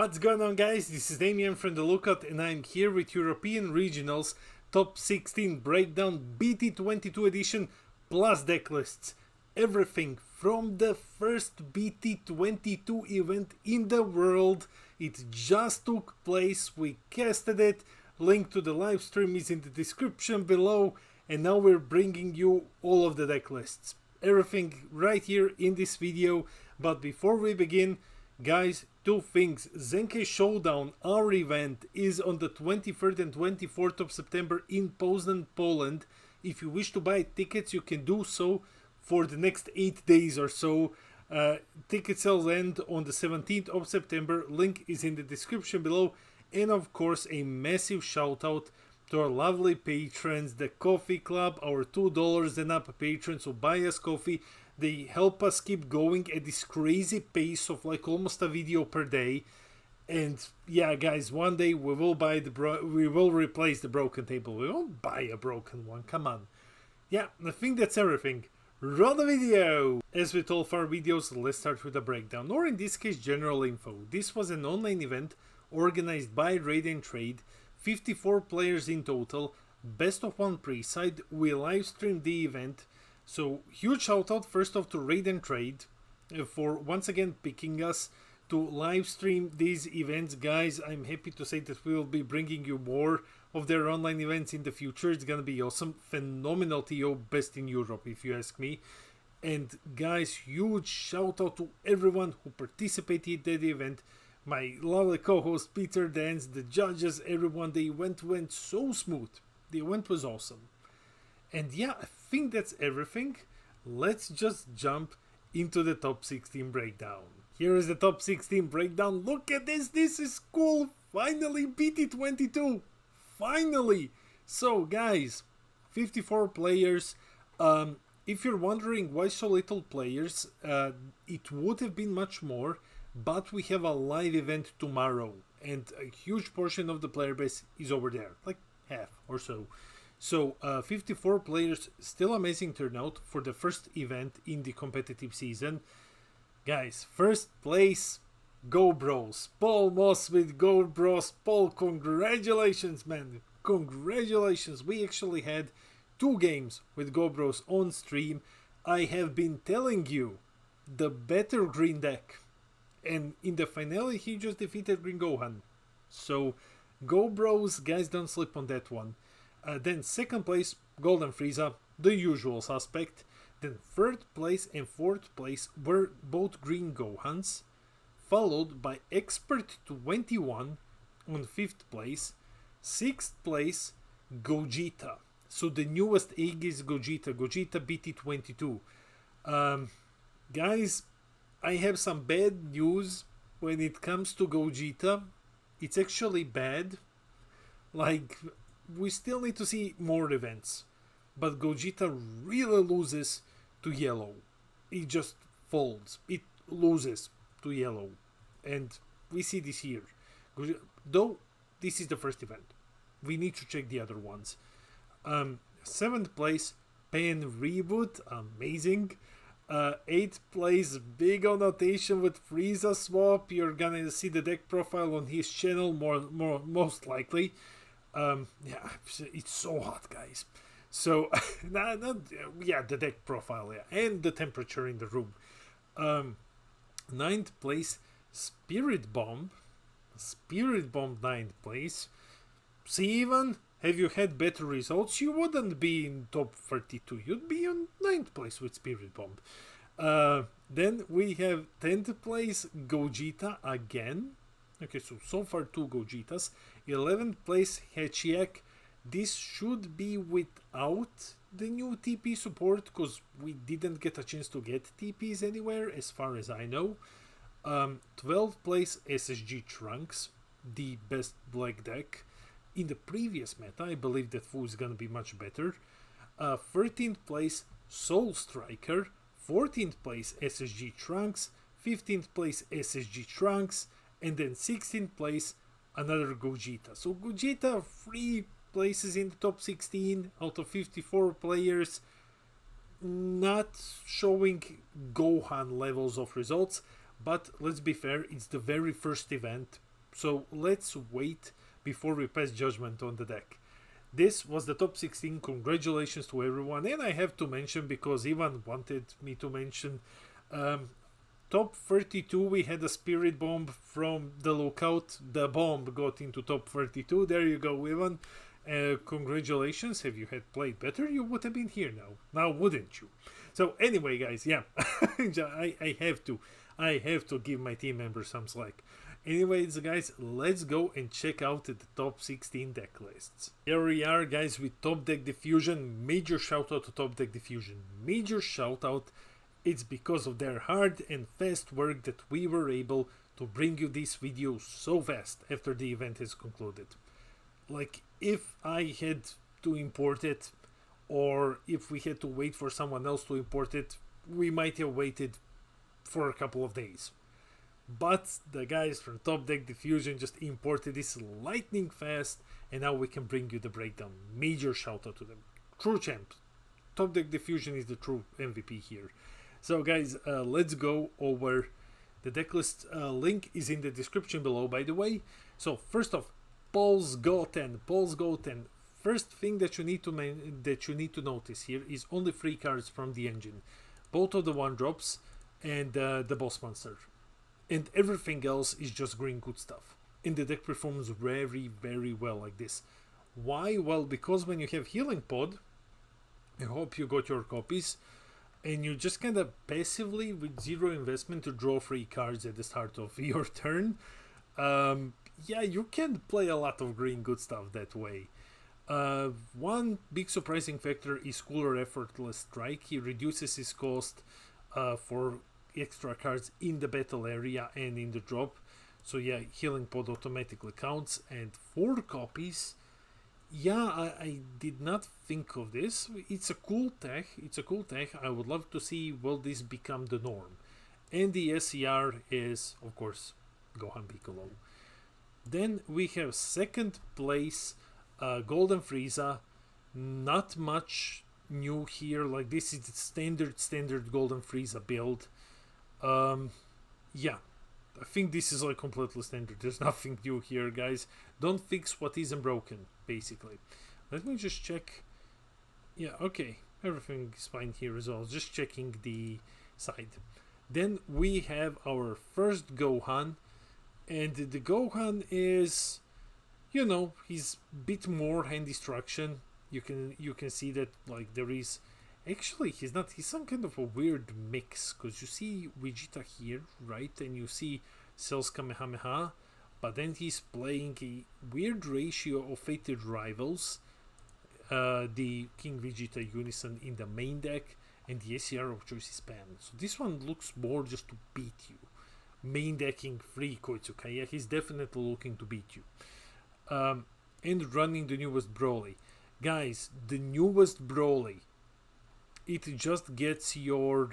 What's going on, guys? This is Damien from The Lookout and I'm here with European Regionals Top 16 Breakdown BT22 edition plus decklists. Everything from the first BT22 event in the world. It just took place, we casted it, link to the live stream is in the description below, and now we're bringing you all of the decklists. Everything right here in this video. But before we begin, guys, two things. Zenke Showdown, our event, is on the 23rd and 24th of September in Poznan, Poland. If you wish to buy tickets, you can do so for the next 8 days or so. Ticket sales end on the 17th of September. Link is in the description below. And of course, a massive shout out to our lovely patrons, the Coffee Club, our $2 and up patrons who buy us coffee. They help us keep going at this crazy pace of like almost a video per day. And yeah, guys, one day we will replace the broken table. We won't buy a broken one, come on. Yeah, I think that's everything. Roll the video! As with all of our videos, let's start with a breakdown, or in this case general info. This was an online event organized by Raid and Trade, 54 players in total, best of one pre-side. We live streamed the event. So huge shout out first off to Raid and Trade for once again picking us to live stream these events. Guys, I'm happy to say that we will be bringing you more of their online events in the future. It's gonna be awesome. Phenomenal TO, best in Europe if you ask me. And guys, huge shout out to everyone who participated at the event. My lovely co-host Peter, Dance, the judges, everyone. The event went so smooth. The event was awesome. And yeah, I think that's everything. Let's just jump into the top 16 breakdown. Here is the top 16 breakdown. Look at this. This is cool. Finally, BT22. Finally. So, guys, 54 players. If you're wondering why so little players, it would have been much more. But we have a live event tomorrow. And a huge portion of the player base is over there. Like half or so. So 54 players, still amazing turnout for the first event in the competitive season. Guys, first place, Go Bros. Paul Moss with Go Bros. Paul, congratulations, man. Congratulations. We actually had 2 games with Go Bros on stream. I have been telling you, the better green deck. And in the finale, he just defeated Green Gohan. So, Go Bros, guys, don't sleep on that one. Then second place, Golden Frieza, the usual suspect. Then third place and fourth place were both Green Gohans, followed by Expert 21 on fifth place. Sixth place, Gogeta. So the newest egg is Gogeta BT22. Guys, I have some bad news when it comes to Gogeta. It's actually bad. Like, we still need to see more events, but Gogeta really loses to yellow. It just folds. It loses to yellow, and we see this here. Though this is the first event, we need to check the other ones. 7th place, Pen Reboot, amazing. 8th place, big annotation with Frieza swap. You're gonna see the deck profile on his channel most likely. Yeah, it's so hot, guys. So yeah, the deck profile, yeah, and the temperature in the room. 9th place, Spirit Bomb 9th place. Steven, have you had better results? You wouldn't be in top 32, you'd be on 9th place with Spirit Bomb. Then we have 10th place, Gogeta again. Okay, so far 2 Gogetas. 11th place, Hechiak. This should be without the new TP support, because we didn't get a chance to get TPs anywhere, as far as I know. 12th place, SSG Trunks, the best black deck. In the previous meta, I believe that Fu is gonna be much better. 13th place, Soul Striker. 14th place, SSG Trunks. 15th place, SSG Trunks. And then 16th place, another Gogeta. So Gogeta, 3 places in the top 16 out of 54 players. Not showing Gohan levels of results, but let's be fair, it's the very first event. So let's wait before we pass judgment on the deck. This was the top 16. Congratulations to everyone. And I have to mention, because Ivan wanted me to mention, top 32, we had a spirit bomb from the lookout. The bomb got into top 32. There you go, Ivan. Congratulations. Have you had played better, you would have been here now, wouldn't you? So anyway, guys, yeah, I have to give my team members some slack. Anyways, guys, let's go and check out the top 16 deck lists. Here we are, guys, with Top Deck Diffusion. Major shout out to Top Deck Diffusion. Major shout out. It's because of their hard and fast work that we were able to bring you this video so fast after the event has concluded. Like, if I had to import it, or if we had to wait for someone else to import it, we might have waited for a couple of days. But the guys from Top Deck Diffusion just imported this lightning fast, and now we can bring you the breakdown. Major shout out to them. True champ. Top Deck Diffusion is the true MVP here. So guys, let's go over the decklist. Link is in the description below, by the way. So first off, Paul's Goten. First thing that you need to notice here is only 3 cards from the engine, both of the 1-drops and the boss monster, and everything else is just green good stuff. And the deck performs very, very well like this. Why? Well, because when you have Healing Pod, I hope you got your copies, and you just kind of passively, with 0 investment, to draw 3 cards at the start of your turn. Yeah, you can play a lot of green good stuff that way. One big surprising factor is Cooler Effortless Strike. He reduces his cost for extra cards in the battle area and in the drop. So yeah, Healing Pod automatically counts. And 4 copies. Yeah, I did not think of this. It's a cool tech. I would love to see, will this become the norm? And the SCR is, of course, Gohan Piccolo. Then we have second place, Golden Frieza. Not much new here. Like, this is the standard Golden Frieza build. Yeah, I think this is like completely standard. There's nothing new here, guys. Don't fix what isn't broken, basically. Let me just check. Yeah, okay, everything is fine here as well. Just checking the side. Then we have our first Gohan, and the Gohan is, you know, he's a bit more hand destruction. You can see that, like, there is, actually he's not, he's some kind of a weird mix, because you see Vegeta here, right, and you see Cell's Kamehameha, but then he's playing a weird ratio of Fated Rivals, the King Vegeta Unison in the main deck, and the SCR of Choice is Pan. So this one looks more just to beat you. Main decking 3 Koitsuka. Yeah, he's definitely looking to beat you. And running the newest Broly. Guys, the newest Broly, it just gets your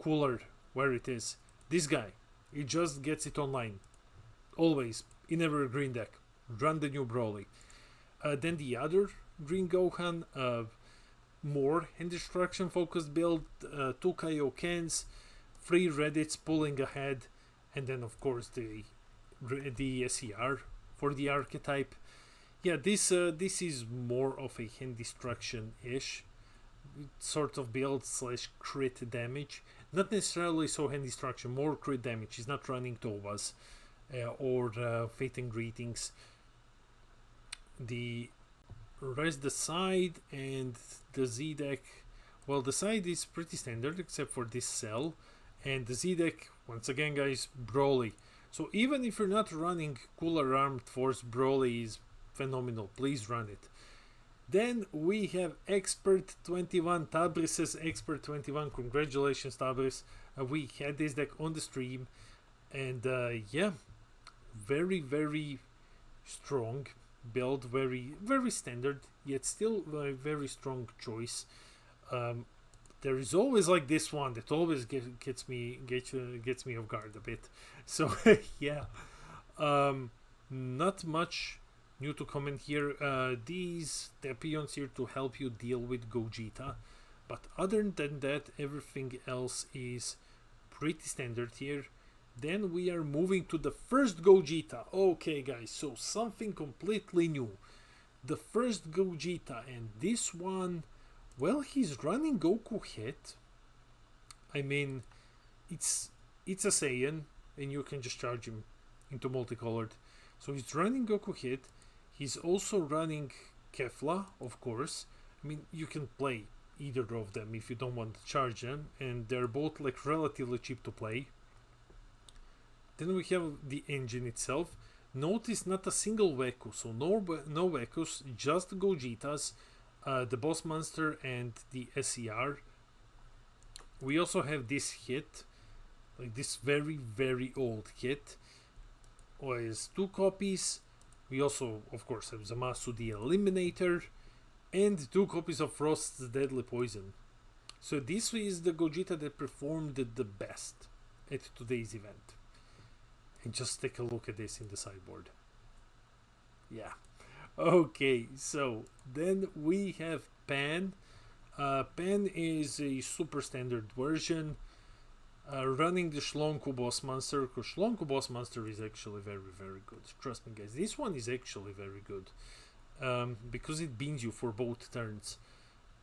cooler where it is. This guy, it just gets it online. Always, in every green deck. Run the new Broly. Then the other Green Gohan, more hand destruction focused build, 2 Kaioken's, 3 Reddits pulling ahead, and then of course the SCR for the archetype. Yeah, this is more of a hand destruction-ish sort of build / crit damage. Not necessarily so hand destruction, more crit damage. He's not running Tovas or Fate and Greetings. The rest, the side and the Z deck, well, the side is pretty standard except for this Cell, and the Z deck, once again, guys, Broly. So even if you're not running Cooler Armed Force, Broly is phenomenal. Please run it. Then we have Expert 21, Tabris's Expert 21. Congratulations, Tabris. We had this deck on the stream, and yeah, very, very strong build, very, very standard, yet still a very strong choice. There is always like this one that always gets me off guard a bit. So yeah, not much new to comment here. These Tapions here to help you deal with Gogeta, but other than that, everything else is pretty standard here. Then we are moving to the first Gogeta. Okay, guys, so something completely new. The first Gogeta, and this one, well, he's running Goku hit. I mean, it's a Saiyan, and you can just charge him into multicolored. So he's running Goku hit. He's also running Kefla, of course. I mean, you can play either of them if you don't want to charge them, and they're both like relatively cheap to play. Then we have the engine itself. Notice not a single Weku, so no Wekus, just Gogetas, the boss monster and the SCR. We also have this hit, like this very old hit. Is 2 copies. We also, of course, have Zamasu the Eliminator, and 2 copies of Frost's Deadly Poison. So this is the Gogeta that performed the best at today's event. And just take a look at this in the sideboard. Yeah. Okay, so then we have Pan. Pan is a super standard version. Running the Shlonku boss monster, because Shlonku boss monster is actually very good. Trust me, guys, this one is actually very good, because it beans you for both turns.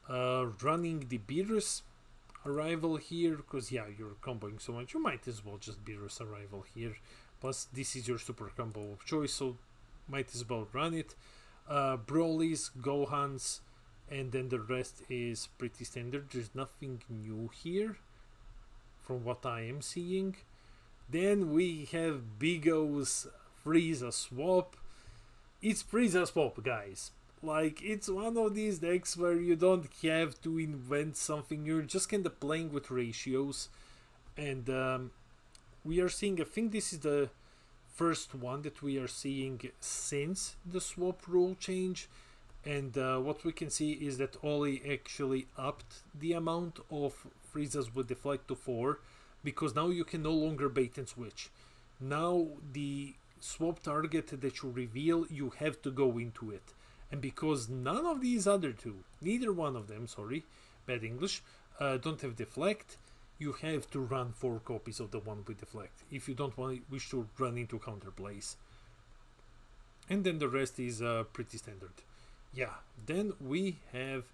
Running the Beerus Arrival here, because yeah, you're comboing so much, you might as well just Beerus Arrival here. Plus, this is your super combo of choice, so might as well run it. Broly's, Gohan's, and then the rest is pretty standard. There's nothing new here from what I am seeing. Then we have Big O's Frieza swap. It's Frieza swap, guys. Like, it's one of these decks where you don't have to invent something. You're just kind of playing with ratios. And we are seeing, I think this is the first one that we are seeing since the swap rule change. And what we can see is that Oli actually upped the amount of Friezas with deflect to 4, because now you can no longer bait and switch. Now the swap target that you reveal, you have to go into it. And because none of these other two, neither one of them, sorry, bad English, don't have deflect, you have to run 4 copies of the one with deflect if you don't wish to run into counterplays. And then the rest is pretty standard. Yeah, then we have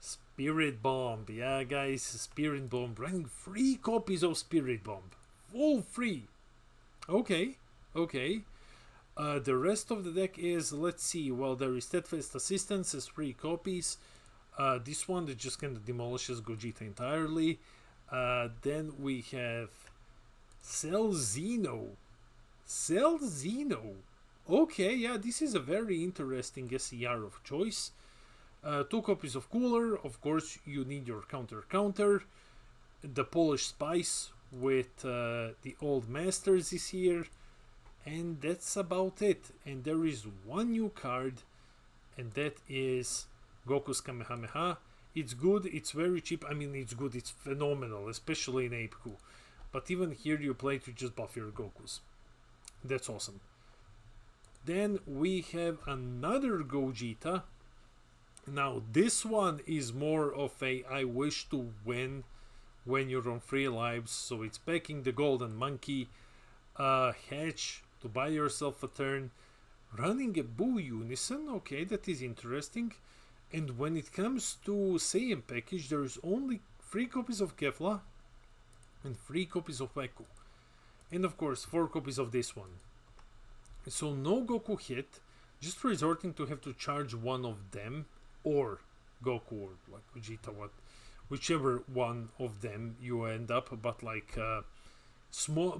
Spirit Bomb. Yeah, guys, Spirit Bomb, running 3 copies of Spirit Bomb, all free. Okay. The rest of the deck is, let's see, well, there is Steadfast Assistance as 3 copies. This one that just kind of demolishes Gogeta entirely. Then we have Cell Zeno. Okay, yeah, this is a very interesting SCR of choice. 2 copies of Cooler. Of course, you need your counter. The Polish Spice with the Old Masters is here. And that's about it. And there is one new card, and that is Goku's Kamehameha. It's good, it's very cheap. I mean, it's good, it's phenomenal, especially in Apeku. But even here you play to just buff your Gokus. That's awesome. Then we have another Gogeta. Now this one is more of a I wish to win when you're on 3 lives. So it's packing the Golden Monkey, Hatch to buy yourself a turn, running a Boo Unison. Okay, that is interesting. And when it comes to Saiyan package, there is only 3 copies of Kefla and 3 copies of Weku. And of course 4 copies of this one. So no Goku hit, just resorting to have to charge one of them, or Goku or like Vegeta, whichever one of them you end up, but like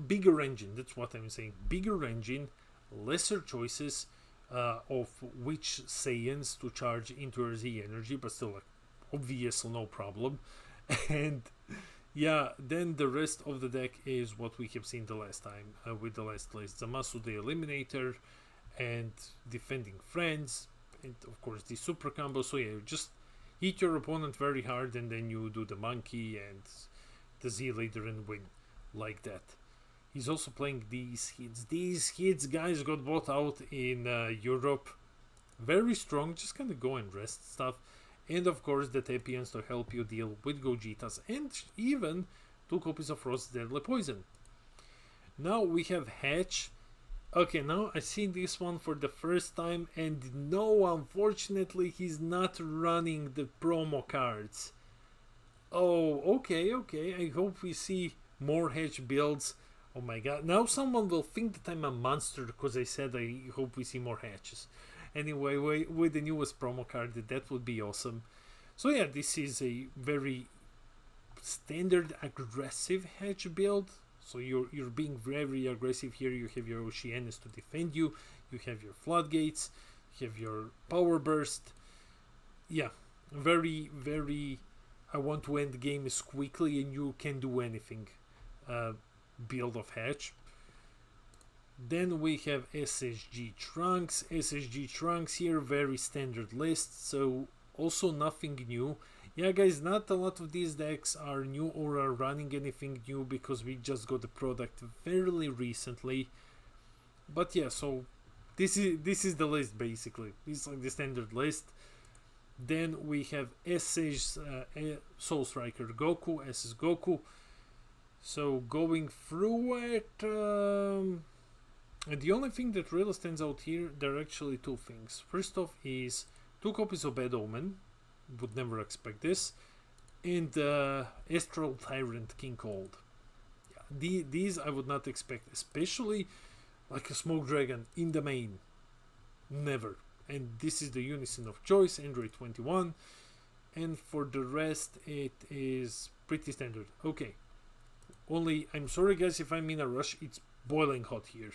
bigger engine, that's what I'm saying, bigger engine, lesser choices of which Saiyans to charge into your Z energy, but still like obviously no problem. And yeah, then the rest of the deck is what we have seen the last time with the last list. Zamasu the Eliminator and Defending Friends, and of course the super combo. So yeah, you just hit your opponent very hard and then you do the monkey and the Z leader and win like that. He's also playing these hits. These hits, guys, got bought out in Europe. Very strong, just kind of go and rest stuff. And of course the Tapians to help you deal with Gogetas, and even 2 copies of Frost's Deadly Poison. Now we have Hatch. Okay, now I see this one for the first time, and no, unfortunately, he's not running the promo cards. Oh, okay, okay. I hope we see more Hatch builds. Oh my god. Now someone will think that I'm a monster because I said I hope we see more Hatches. Anyway, with the newest promo card, that would be awesome. So yeah, this is a very standard aggressive Hatch build. So you're being very aggressive here. You have your Oceanus to defend you. You have your floodgates. You have your power burst. Yeah, very, very. I want to end games quickly and you can do anything. Build of Hatch. Then we have SSG Trunks. SSG Trunks here, very standard list. So also nothing new. Yeah, guys, not a lot of these decks are new or are running anything new because we just got the product fairly recently. But yeah, so this is the list basically. This is like the standard list. Then we have SS Soul Striker Goku, SS Goku. So going through it, and the only thing that really stands out here, there are actually two things. First off is 2 copies of Bad Omen. Would never expect this. And Astral Tyrant King Cold. Yeah, these I would not expect, especially like a Smoke Dragon in the main. Never. And this is the unison of choice, Android 21. And for the rest, it is pretty standard. Okay. Only, I'm sorry guys if I'm in a rush, it's boiling hot here.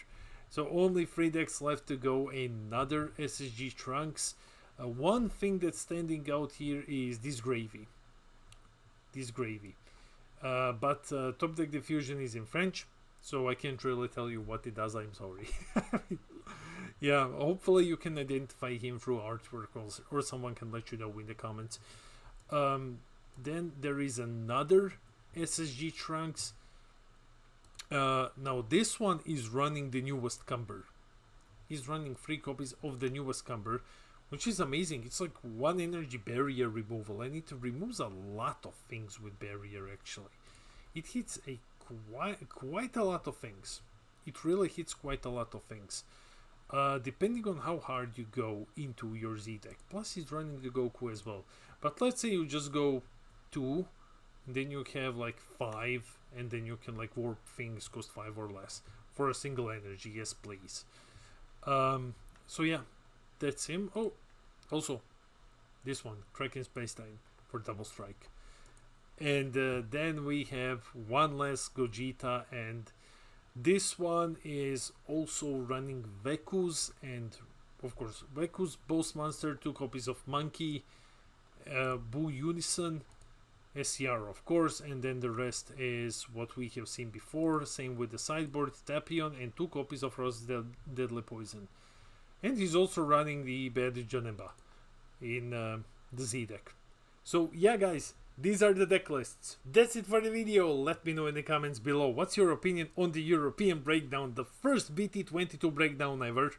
So only 3 decks left to go, another SSG Trunks. One thing that's standing out here is this gravy. But Top Deck Diffusion is in French, so I can't really tell you what it does, I'm sorry. Yeah, hopefully you can identify him through artwork or someone can let you know in the comments. Then there is another SSG Trunks. Now this one is running the newest Cumber. He's running 3 copies of the newest Cumber, which is amazing. It's like 1 energy barrier removal, and it removes a lot of things with barrier actually. It hits quite a lot of things. It really hits quite a lot of things. Depending on how hard you go into your Z deck. Plus he's running the Goku as well. But let's say you just go 2, and then you have like 5, and then you can like warp things cost 5 or less for a single energy. Yes, please. So yeah, that's him. Oh, also this one, Kraken Space Time for double strike. And then we have one less Gogeta, and this one is also running Vekus, and of course Vekus, Boss Monster, 2 copies of Monkey, Boo Unison, SCR of course, and then the rest is what we have seen before. Same with the sideboard, Tapion, and 2 copies of Rose Deadly Poison. And he's also running the Bad Janemba in the Z deck. So yeah guys, these are the deck lists. That's it for the video. Let me know in the comments below what's your opinion on the European breakdown, the first BT22 breakdown ever.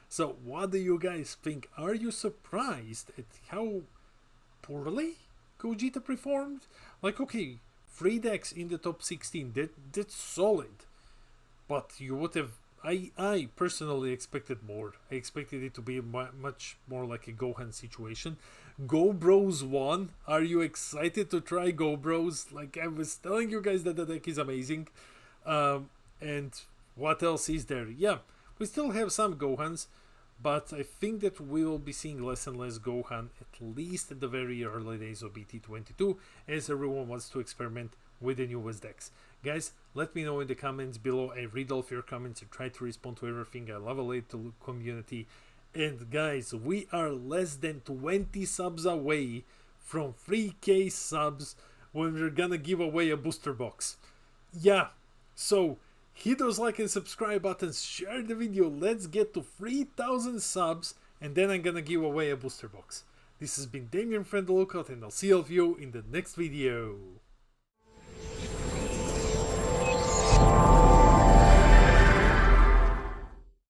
So what do you guys think? Are you surprised at how poorly Gogeta performed? Like, okay, 3 decks in the top 16, that's solid. But you would have, I personally expected more. I expected it to be much more like a Gohan situation. Go Bros won. Are you excited to try Go Bros? Like I was telling you guys that the deck is amazing. And what else is there? Yeah, we still have some Gohans, but I think that we will be seeing less and less Gohan, at least at the very early days of BT22, as everyone wants to experiment with the newest decks. Guys, let me know in the comments below. I read all of your comments and try to respond to everything. I love a little community. And guys, we are less than 20 subs away from 3k subs when we're gonna give away a booster box. Yeah, so hit those like and subscribe buttons, share the video. Let's get to 3,000 subs, and then I'm gonna give away a booster box. This has been Damien from The Lookout, and I'll see all of you in the next video.